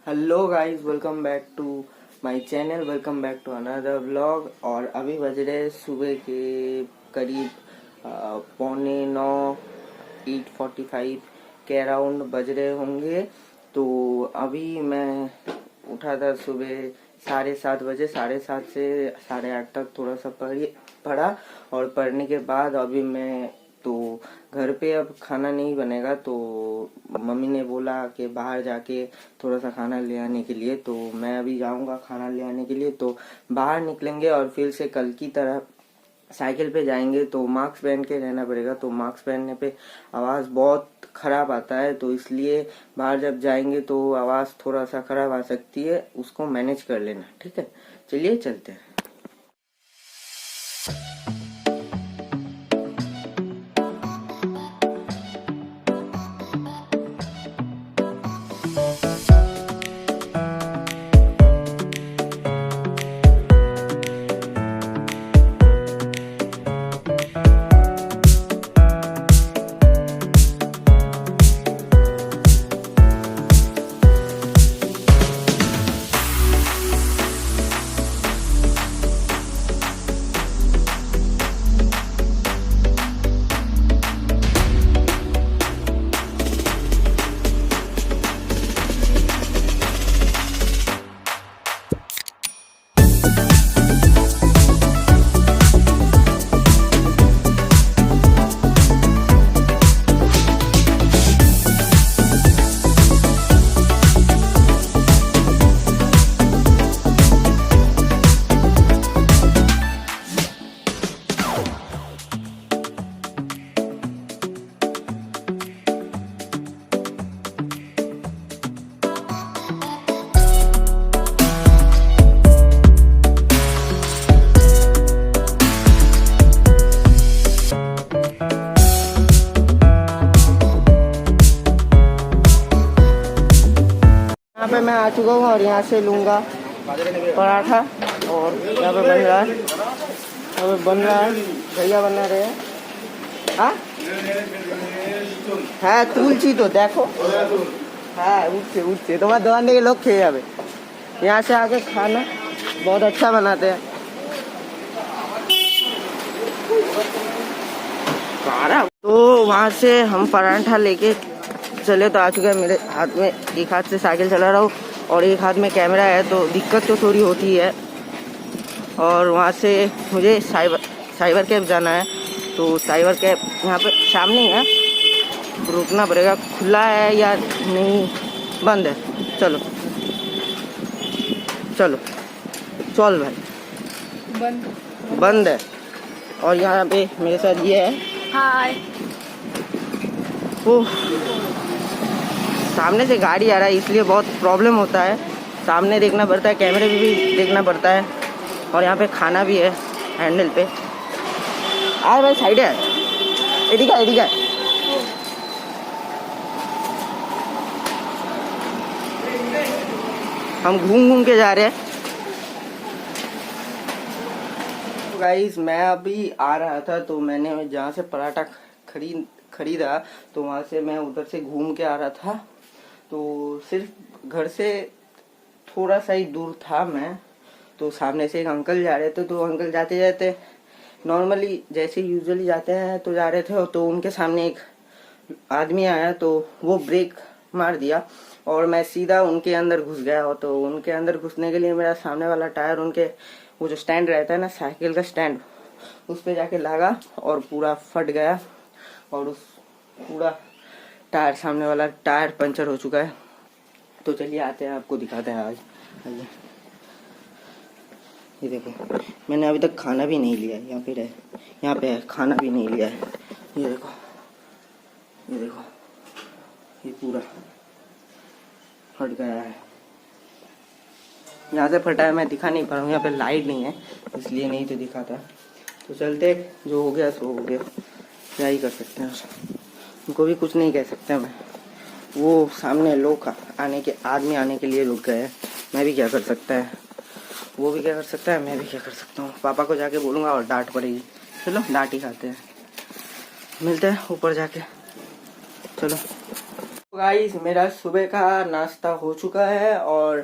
Hello guys, welcome back to my channel, welcome back to another vlog. और अभी बज रहे सुबह के करीब 8:45 8:45 के अराउंड बज रहे होंगे। तो अभी मैं उठा था सुबह 7:30 बजे। 7:30 से 8:30 तक थोड़ा सा पढ़ा और पढ़ने के बाद अभी मैं तो घर पे अब खाना नहीं बनेगा, तो मम्मी ने बोला कि बाहर जाके थोड़ा सा खाना ले आने के लिए। तो मैं अभी जाऊंगा खाना ले आने के लिए। तो बाहर निकलेंगे और फिर से कल की तरह साइकिल पे जाएंगे। तो मास्क पहन के रहना पड़ेगा। तो मास्क पहनने पे आवाज़ बहुत ख़राब आता है, तो इसलिए बाहर जब जाएंगे तो आवाज़ थोड़ा सा ख़राब आ सकती है, उसको मैनेज कर लेना, ठीक है। चलिए चलते हैं। यहाँ पे मैं आ चुका हूँ और यहाँ से लूँगा पराठा। और यहाँ पे बन रहा है, यहाँ पे बन रहा है, भैया बना रहे हैं। हाँ है तुलसी, तो देखो हाँ उठते तुम्हारे दुकान के लोग खे अभी यहाँ से आके खाना बहुत अच्छा बनाते हैं। तो वहाँ से हम पराठा लेके चले तो आ चुके हैं। मेरे हाथ में एक हाथ से साइकिल चला रहा हूँ और एक हाथ में कैमरा है, तो दिक्कत तो थोड़ी होती है। और वहाँ से मुझे साइबर कैब जाना है। तो साइबर कैब यहाँ पे सामने ही है, रुकना पड़ेगा। खुला है या नहीं, बंद है। चलो चलो चल भाई, बंद है। और यहाँ पे मेरे साथ ये है, हाय। ओह, सामने से गाड़ी आ रहा है इसलिए बहुत प्रॉब्लम होता है। सामने देखना पड़ता है, कैमरे में भी देखना पड़ता है। और यहाँ पे खाना भी है हैंडल पे। आ भाई साइड है, एडिका एडिका। हम घूम घूम के जा रहे हैं। गाइस, मैं अभी आ रहा था तो मैंने जहाँ से पराठा खरीदा तो वहाँ से मैं उधर से घूम के आ रहा था। तो सिर्फ घर से थोड़ा सा ही दूर था मैं। तो सामने से एक अंकल जा रहे थे, तो अंकल जाते जाते नॉर्मली जैसे यूजुअली जाते हैं तो जा रहे थे। तो उनके सामने एक आदमी आया, तो वो ब्रेक मार दिया और मैं सीधा उनके अंदर घुस गया। तो उनके अंदर घुसने के लिए मेरा सामने वाला टायर उनके वो जो स्टैंड रहता है ना, साइकिल का स्टैंड, उस पे जाके लगा और पूरा फट गया। और उस पूरा टायर, सामने वाला टायर पंचर हो चुका है। तो चलिए आते हैं, आपको दिखाते हैं आज। ये देखो, मैंने अभी तक खाना भी नहीं लिया है। यहाँ पे है, खाना भी नहीं लिया है। ये देखो, ये देखो, ये पूरा फट गया है। यहाँ से फटा है, मैं दिखा नहीं पा रहा हूँ, यहाँ पे लाइट नहीं है इसलिए नहीं तो दिखाता। तो चलते, जो हो गया सो हो गया, क्या ही कर सकते हैं। उनको भी कुछ नहीं कह सकते मैं। वो सामने लोग आदमी आने के लिए रुक गए हैं, मैं भी क्या कर सकता है, वो भी क्या कर सकता है, मैं भी क्या कर सकता हूँ। पापा को जाके बोलूँगा और डांट पड़ेगी। चलो डांट ही खाते हैं, मिलते हैं ऊपर जाके। चलो गाइस मेरा सुबह का नाश्ता हो चुका है और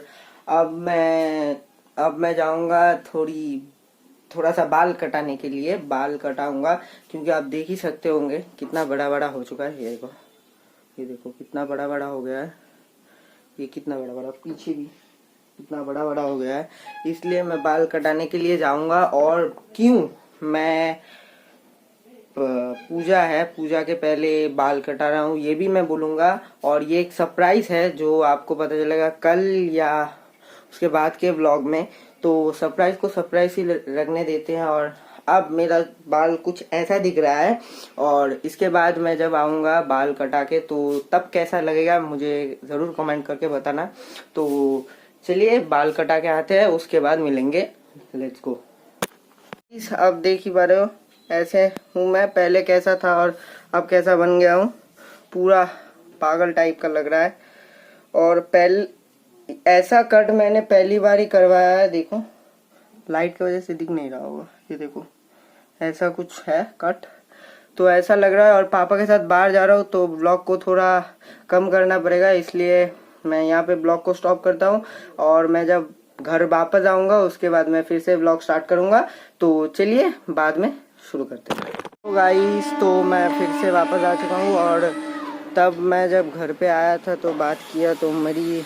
अब मैं जाऊंगा थोड़ा सा बाल कटाने के लिए। बाल कटाऊंगा क्योंकि आप देख ही सकते होंगे कितना बड़ा बड़ा हो चुका है। ये देखो कितना बड़ा बड़ा हो गया है। ये कितना बड़ा बड़ा, पीछे भी कितना बड़ा बड़ा हो गया है। इसलिए मैं बाल कटाने के लिए जाऊंगा। और क्यों मैं पूजा है, पूजा के पहले बाल कटा रहा हूँ ये भी मैं बोलूँगा। और ये एक सरप्राइज है जो आपको पता चलेगा कल या उसके बाद के व्लॉग में। तो सरप्राइज को सरप्राइज ही रखने देते हैं। और अब मेरा बाल कुछ ऐसा दिख रहा है और इसके बाद मैं जब आऊँगा बाल कटा के तो तब कैसा लगेगा मुझे ज़रूर कमेंट करके बताना। तो चलिए बाल कटा के आते हैं, उसके बाद मिलेंगे। Let's go. अब देख ही पा रहे हो ऐसे हूँ मैं। पहले कैसा था और अब कैसा बन गया हूँ। पूरा पागल टाइप का लग रहा है। और ऐसा कट मैंने पहली बार ही करवाया है। देखो लाइट की वजह से दिख नहीं रहा होगा, ये देखो ऐसा कुछ है कट। तो ऐसा लग रहा है। और पापा के साथ बाहर जा रहा हूँ तो ब्लॉग को थोड़ा कम करना पड़ेगा, इसलिए मैं यहाँ पे ब्लॉग को स्टॉप करता हूँ। और मैं जब घर वापस आऊँगा उसके बाद मैं फिर से ब्लॉग स्टार्ट करूँगा। तो चलिए बाद में शुरू करते हैं। तो गाइस तो मैं फिर से वापस आ चुका हूँ। और तब मैं जब घर पे आया था तो बात किया तो मेरी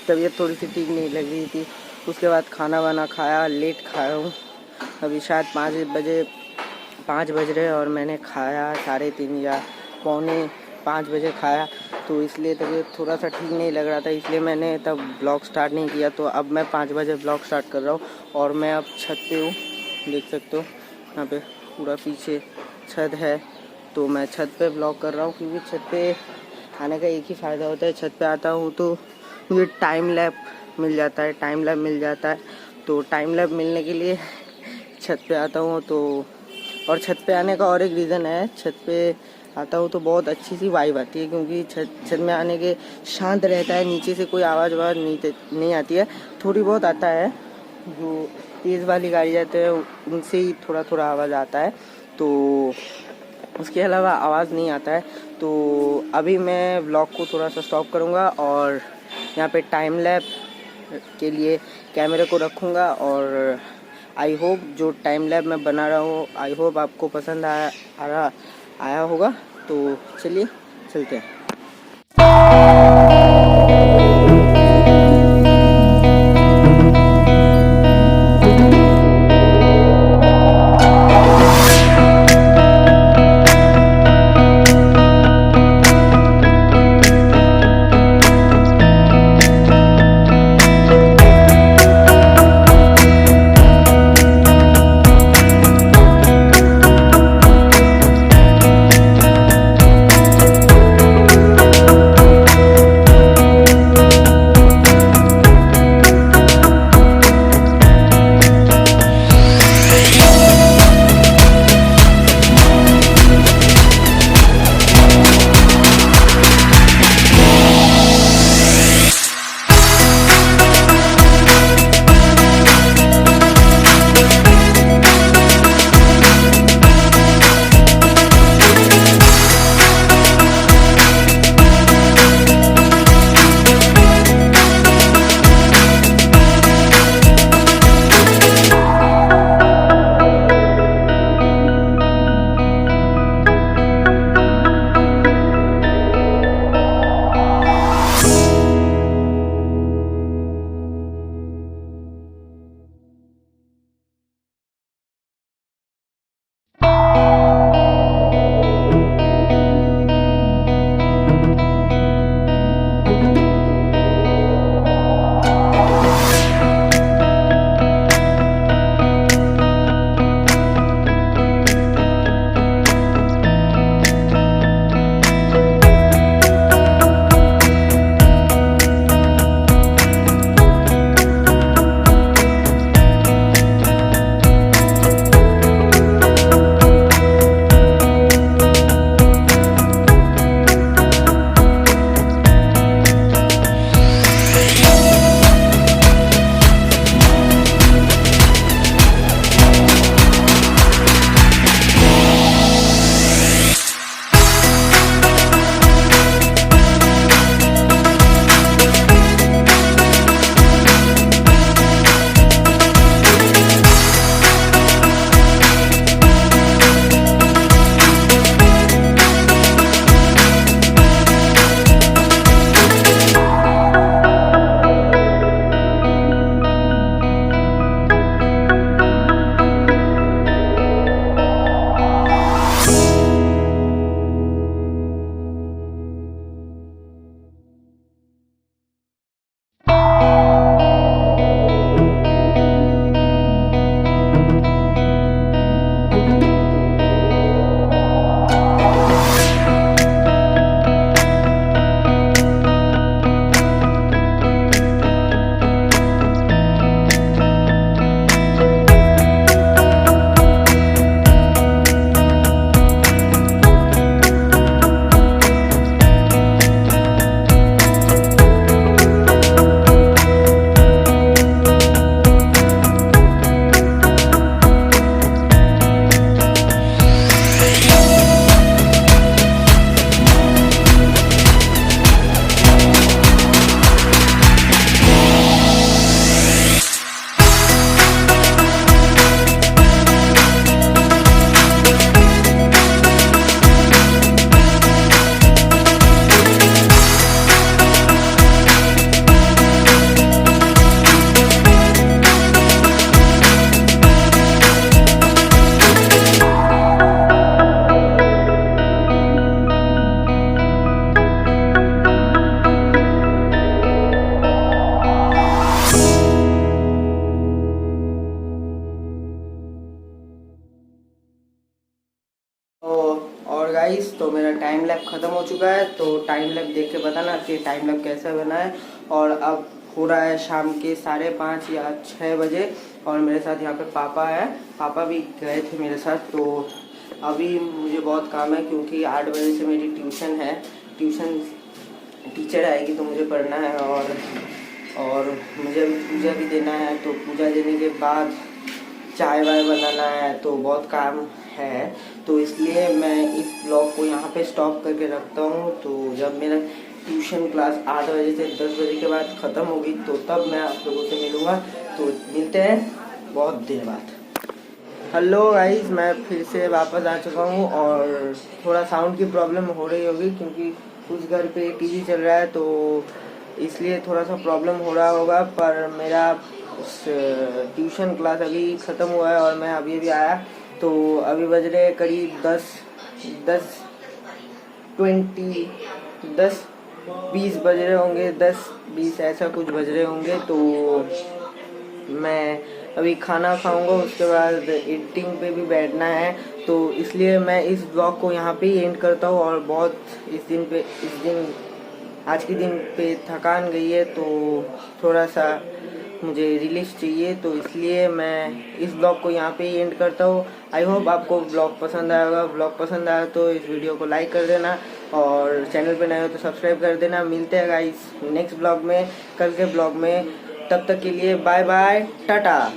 तबीयत थोड़ी सी ठीक नहीं लग रही थी। उसके बाद खाना वाना खाया, लेट खाया हूँ। अभी शायद 5 बज रहे और मैंने खाया 3:30 या 4:45 बजे खाया। तो इसलिए तबीयत थोड़ा सा ठीक नहीं लग रहा था, इसलिए मैंने तब ब्लॉग स्टार्ट नहीं किया। तो अब मैं 5 बजे ब्लॉग स्टार्ट कर रहा हूँ। और मैं अब छत पे हूँ, देख सकते हो यहाँ पे पूरा पीछे छत है। तो मैं छत पे ब्लॉग कर रहा हूँ क्योंकि छत पे आने का एक ही फ़ायदा होता है। छत पे आता हूँ तो मुझे टाइम लैप मिल जाता है। तो टाइम लैप मिलने के लिए छत पे आता हूँ। तो और छत पे आने का और एक रीज़न है, छत पे आता हूँ तो बहुत अच्छी सी वाइब आती है क्योंकि छत में आने के शांत रहता है। नीचे से कोई आवाज़ नहीं आती है। थोड़ी बहुत आता है, जो तेज़ वाली गाड़ी जाते हैं उनसे ही थोड़ा थोड़ा आवाज़ आता है। तो उसके अलावा आवाज़ नहीं आता है। तो अभी मैं व्लॉग को थोड़ा सा स्टॉप करूँगा और यहाँ पे टाइम लैप के लिए कैमरे को रखूँगा। और आई होप जो टाइम लैप मैं बना रहा हूँ आई होप आपको पसंद आया होगा। तो चलिए चलते हैं। चुका है, तो टाइम लैप देख के बताना कि टाइम लैप कैसा बना है। और अब हो रहा है शाम के 5:30 या 6 बजे, और मेरे साथ यहाँ पे पापा है, पापा भी गए थे मेरे साथ। तो अभी मुझे बहुत काम है क्योंकि 8 बजे से मेरी ट्यूशन है, ट्यूशन टीचर आएगी तो मुझे पढ़ना है, और मुझे अभी पूजा भी देना है। तो पूजा देने के बाद चाय वाय बनाना है, तो बहुत काम है। तो इसलिए मैं इस ब्लॉग को यहाँ पे स्टॉप करके रखता हूँ। तो जब मेरा ट्यूशन क्लास 8 बजे से 10 बजे के बाद ख़त्म होगी तो तब मैं आप लोगों से मिलूँगा। तो मिलते हैं बहुत देर बाद। हेलो गाइस, मैं फिर से वापस आ चुका हूँ, और थोड़ा साउंड की प्रॉब्लम हो रही होगी क्योंकि उस घर पे टीवी चल रहा है, तो इसलिए थोड़ा सा प्रॉब्लम हो रहा होगा। पर मेरा ट्यूशन क्लास अभी ख़त्म हुआ है और मैं अभी आया। तो अभी बज रहे करीब 10-20 बज रहे होंगे, 10-20 ऐसा कुछ बज रहे होंगे। तो मैं अभी खाना खाऊंगा, उसके बाद एडिटिंग पे भी बैठना है। तो इसलिए मैं इस ब्लॉग को यहाँ पे एंड करता हूँ। और बहुत आज के दिन पे थकान गई है, तो थोड़ा सा मुझे रिलीफ चाहिए। तो इसलिए मैं इस ब्लॉग को यहाँ पे एंड करता हूँ। आई होप आपको ब्लॉग पसंद आएगा। ब्लॉग पसंद आया तो इस वीडियो को लाइक कर देना, और चैनल पे नए हो तो सब्सक्राइब कर देना। मिलते हैं गाइस नेक्स्ट ब्लॉग में, कल के ब्लॉग में। तब तक के लिए बाय बाय, टाटा।